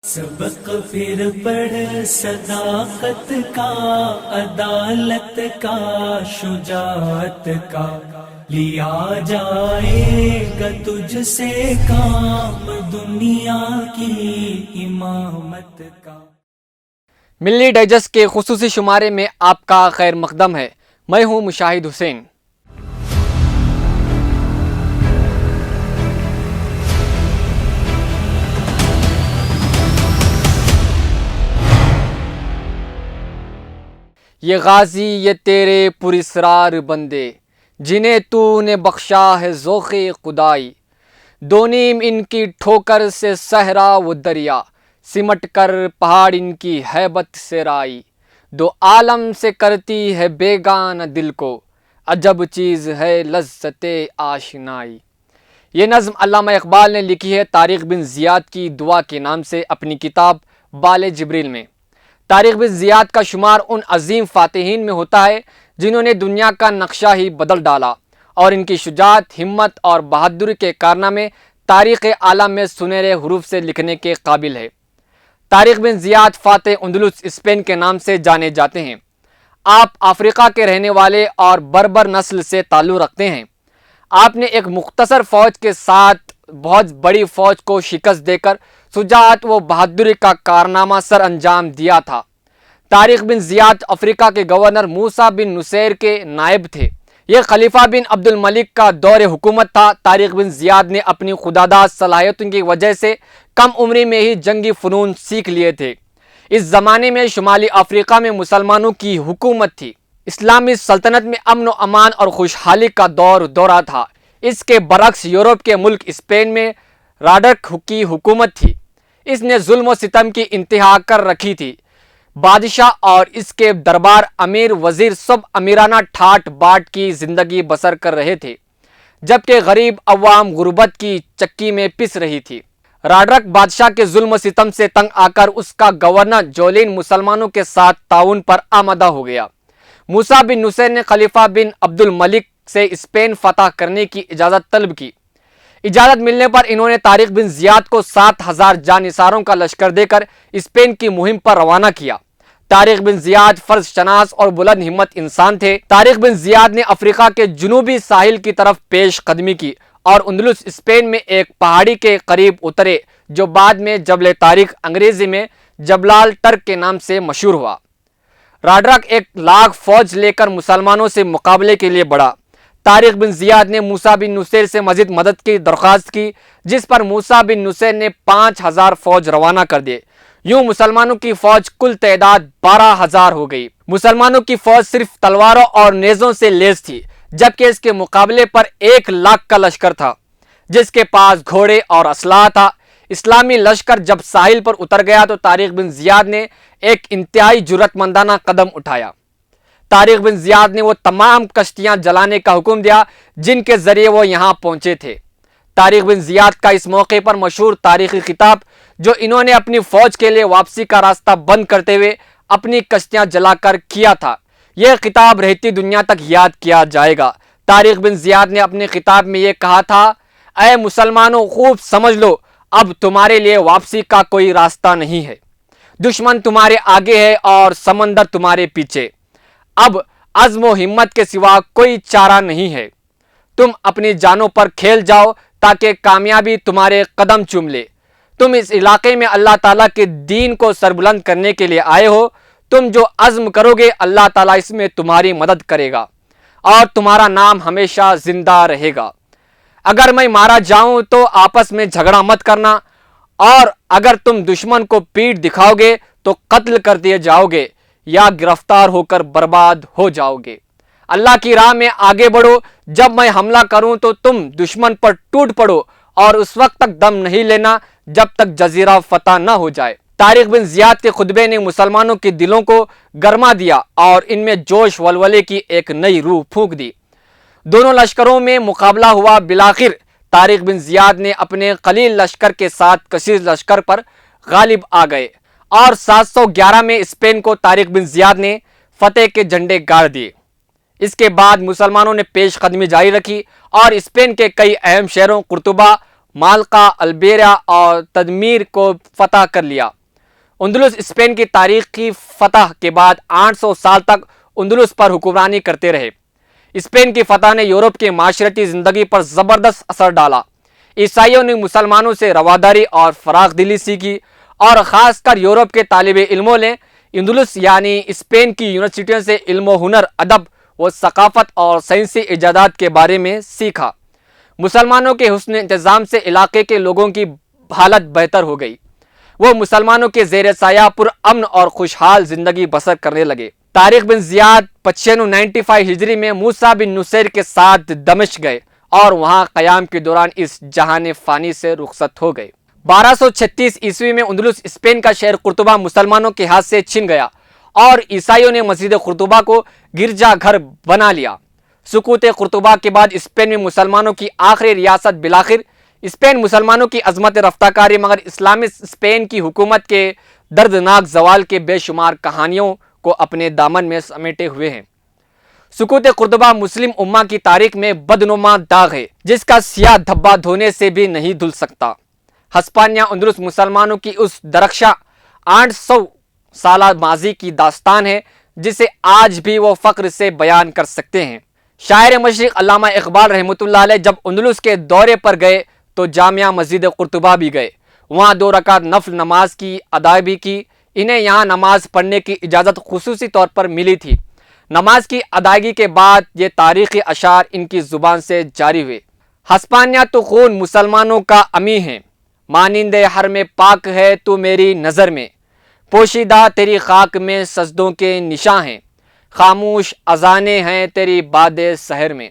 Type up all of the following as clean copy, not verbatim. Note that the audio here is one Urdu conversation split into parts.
سبق پھر پڑھ صداقت کا، عدالت کا، شجاعت کا، لیا جائے گا تجھ سے کام دنیا کی امامت کا۔ ملی ڈائجسٹ کے خصوصی شمارے میں آپ کا خیر مقدم ہے۔ میں ہوں مشاہد حسین۔ یہ غازی یہ تیرے پراسرار بندے، جنہیں تو نے بخشا ہے ذوق خدائی، دو نیم ان کی ٹھوکر سے صحرا و دریا، سمٹ کر پہاڑ ان کی ہیبت سے رائی، دو عالم سے کرتی ہے بیگانہ دل کو، عجب چیز ہے لذت آشنائی۔ یہ نظم علامہ اقبال نے لکھی ہے طارق بن زیاد کی دعا کے نام سے اپنی کتاب بال جبریل میں۔ طارق بن زیاد کا شمار ان عظیم فاتحین میں ہوتا ہے جنہوں نے دنیا کا نقشہ ہی بدل ڈالا، اور ان کی شجاعت، ہمت اور بہادری کے کارنامے تاریخ عالم میں سنہرے حروف سے لکھنے کے قابل ہے۔ طارق بن زیاد فاتح اندلس اسپین کے نام سے جانے جاتے ہیں۔ آپ افریقہ کے رہنے والے اور بربر نسل سے تعلق رکھتے ہیں۔ آپ نے ایک مختصر فوج کے ساتھ بہت بڑی فوج کو شکست دے کر شجاعت و بہادری کا کارنامہ سر انجام دیا تھا۔ طارق بن زیاد افریقہ کے گورنر موسیٰ بن نصیر کے نائب تھے۔ یہ خلیفہ بن عبد الملک کا دور حکومت تھا۔ طارق بن زیاد نے اپنی خودداد صلاحیتوں کی وجہ سے کم عمری میں ہی جنگی فنون سیکھ لیے تھے۔ اس زمانے میں شمالی افریقہ میں مسلمانوں کی حکومت تھی۔ اسلامی سلطنت میں امن و امان اور خوشحالی کا دورہ تھا۔ اس کے برعکس یورپ کے ملک اسپین میں راڈرک کی حکومت تھی۔ اس نے ظلم و ستم کی انتہا کر رکھی تھی۔ بادشاہ اور اس کے دربار، امیر، وزیر سب امیرانہ ٹھاٹ باٹ کی زندگی بسر کر رہے تھے، جبکہ غریب عوام غربت کی چکی میں پس رہی تھی۔ راڈرک بادشاہ کے ظلم و ستم سے تنگ آ کر اس کا گورنر جولین مسلمانوں کے ساتھ تعاون پر آمادہ ہو گیا۔ موسیٰ بن نصیر نے خلیفہ بن عبد الملک سے اسپین فتح کرنے کی اجازت طلب کی۔ اجازت ملنے پر انہوں نے طارق بن زیاد کو 7,000 جانثاروں کا لشکر دے کر اسپین کی مہم پر روانہ کیا۔ طارق بن زیاد فرض شناس اور بلند ہمت انسان تھے۔ طارق بن زیاد نے افریقہ کے جنوبی ساحل کی طرف پیش قدمی کی اور اندلس اسپین میں ایک پہاڑی کے قریب اترے جو بعد میں جبل طارق، انگریزی میں جبلال ٹرک کے نام سے مشہور ہوا۔ راڈرک 1,00,000 فوج لے کر مسلمانوں سے مقابلے کے لیے بڑھا۔ طارق بن زیاد نے موسیٰ بن نصیر سے مزید مدد کی درخواست کی، جس پر موسیٰ بن نصیر نے 5,000 فوج روانہ کر دیے۔ یوں مسلمانوں کی فوج کل تعداد 12,000 ہو گئی۔ مسلمانوں کی فوج صرف تلواروں اور نیزوں سے لیس تھی، جبکہ اس کے مقابلے پر 1,00,000 کا لشکر تھا جس کے پاس گھوڑے اور اسلحہ تھا۔ اسلامی لشکر جب ساحل پر اتر گیا تو طارق بن زیاد نے ایک انتہائی جرأت مندانہ قدم اٹھایا۔ طارق بن زیاد نے وہ تمام کشتیاں جلانے کا حکم دیا جن کے ذریعے وہ یہاں پہنچے تھے۔ طارق بن زیاد کا اس موقع پر مشہور تاریخی خطاب جو انہوں نے اپنی فوج کے لیے واپسی کا راستہ بند کرتے ہوئے اپنی کشتیاں جلا کر کیا تھا، یہ خطاب رہتی دنیا تک یاد کیا جائے گا۔ طارق بن زیاد نے اپنے خطاب میں یہ کہا تھا: اے مسلمانوں، خوب سمجھ لو، اب تمہارے لیے واپسی کا کوئی راستہ نہیں ہے۔ دشمن تمہارے آگے ہے اور سمندر تمہارے پیچھے۔ اب عزم و ہمت کے سوا کوئی چارہ نہیں ہے۔ تم اپنی جانوں پر کھیل جاؤ تاکہ کامیابی تمہارے قدم چوم لے۔ تم اس علاقے میں اللہ تعالیٰ کے دین کو سربلند کرنے کے لیے آئے ہو۔ تم جو عزم کرو گے اللہ تعالیٰ اس میں تمہاری مدد کرے گا اور تمہارا نام ہمیشہ زندہ رہے گا۔ اگر میں مارا جاؤں تو آپس میں جھگڑا مت کرنا، اور اگر تم دشمن کو پیٹھ دکھاؤ گے تو قتل کر دیے جاؤ گے یا گرفتار ہو کر برباد ہو جاؤ گے۔ اللہ کی راہ میں آگے بڑھو۔ جب میں حملہ کروں تو تم دشمن پر ٹوٹ پڑو اور اس وقت تک دم نہیں لینا جب تک جزیرہ فتح نہ ہو جائے۔ طارق بن زیاد کے خطبے نے مسلمانوں کے دلوں کو گرما دیا اور ان میں جوش ولولے کی ایک نئی روح پھونک دی۔ دونوں لشکروں میں مقابلہ ہوا۔ بالآخر طارق بن زیاد نے اپنے قلیل لشکر کے ساتھ کثیر لشکر پر غالب آ گئے اور 711 میں اسپین کو طارق بن زیاد نے فتح کے جھنڈے گاڑ دیے۔ اس کے بعد مسلمانوں نے پیش قدمی جاری رکھی اور اسپین کے کئی اہم شہروں قرطبہ، مالقا، البیریا اور تدمیر کو فتح کر لیا۔ اندلس اسپین کی تاریخی فتح کے بعد 800 سال تک اندلس پر حکمرانی کرتے رہے۔ اسپین کی فتح نے یورپ کی معاشرتی زندگی پر زبردست اثر ڈالا۔ عیسائیوں نے مسلمانوں سے رواداری اور فراخ دلی سیکھی، اور خاص کر یورپ کے طالب علموں نے اندلس یعنی اسپین کی یونیورسٹیوں سے علم و ہنر، ادب و ثقافت اور سائنسی ایجادات کے بارے میں سیکھا۔ مسلمانوں کے حسن انتظام سے علاقے کے لوگوں کی حالت بہتر ہو گئی۔ وہ مسلمانوں کے زیر سایہ پر امن اور خوشحال زندگی بسر کرنے لگے۔ طارق بن زیاد 595 ہجری میں موسیٰ بن نصیر کے ساتھ دمشق گئے اور وہاں قیام کے دوران اس جہان فانی سے رخصت ہو گئے۔ 1236 عیسوی میں اندلس اسپین کا شہر قرطبہ مسلمانوں کے ہاتھ سے چھن گیا اور عیسائیوں نے مسجد قرطبہ کو گرجا گھر بنا لیا۔ سقوط قرطبہ کے بعد اسپین میں مسلمانوں کی آخری ریاست بالآخر اسپین مسلمانوں کی عظمت رفتہ کاری، مگر اسلامی اسپین کی حکومت کے دردناک زوال کے بے شمار کہانیوں کو اپنے دامن میں سمیٹے ہوئے ہیں۔ سقوط قرطبہ مسلم امہ کی تاریخ میں بدنما داغ ہے جس کا سیاہ دھبا دھونے سے بھی نہیں دھل سکتا۔ ہسپانیہ اندلس مسلمانوں کی اس درخشاں 800 سالہ ماضی کی داستان ہے جسے آج بھی وہ فخر سے بیان کر سکتے ہیں۔ شاعر مشرق علامہ اقبال رحمۃ اللہ علیہ جب اندلس کے دورے پر گئے تو جامعہ مسجد قرطبہ بھی گئے، وہاں 2 رکعت نفل نماز کی ادائیگی کی۔ انہیں یہاں نماز پڑھنے کی اجازت خصوصی طور پر ملی تھی۔ نماز کی ادائیگی کے بعد یہ تاریخی اشعار ان کی زبان سے جاری ہوئے۔ ہسپانیہ تو خون مسلمانوں کا امی ہے، مانند حرم پاک ہے تو میری نظر میں، پوشیدہ تیری خاک میں سجدوں کے نشاں ہیں، خاموش اذانیں ہیں تیری باد سحر میں۔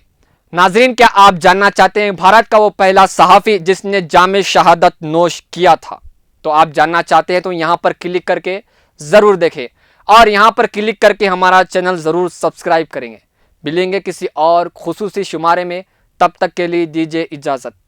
ناظرین، کیا آپ جاننا چاہتے ہیں بھارت کا وہ پہلا صحافی جس نے جام شہادت نوش کیا تھا؟ تو آپ جاننا چاہتے ہیں تو یہاں پر کلک کر کے ضرور دیکھیں، اور یہاں پر کلک کر کے ہمارا چینل ضرور سبسکرائب کریں گے۔ ملیں گے کسی اور خصوصی شمارے میں، تب تک کے لیے دیجیے اجازت۔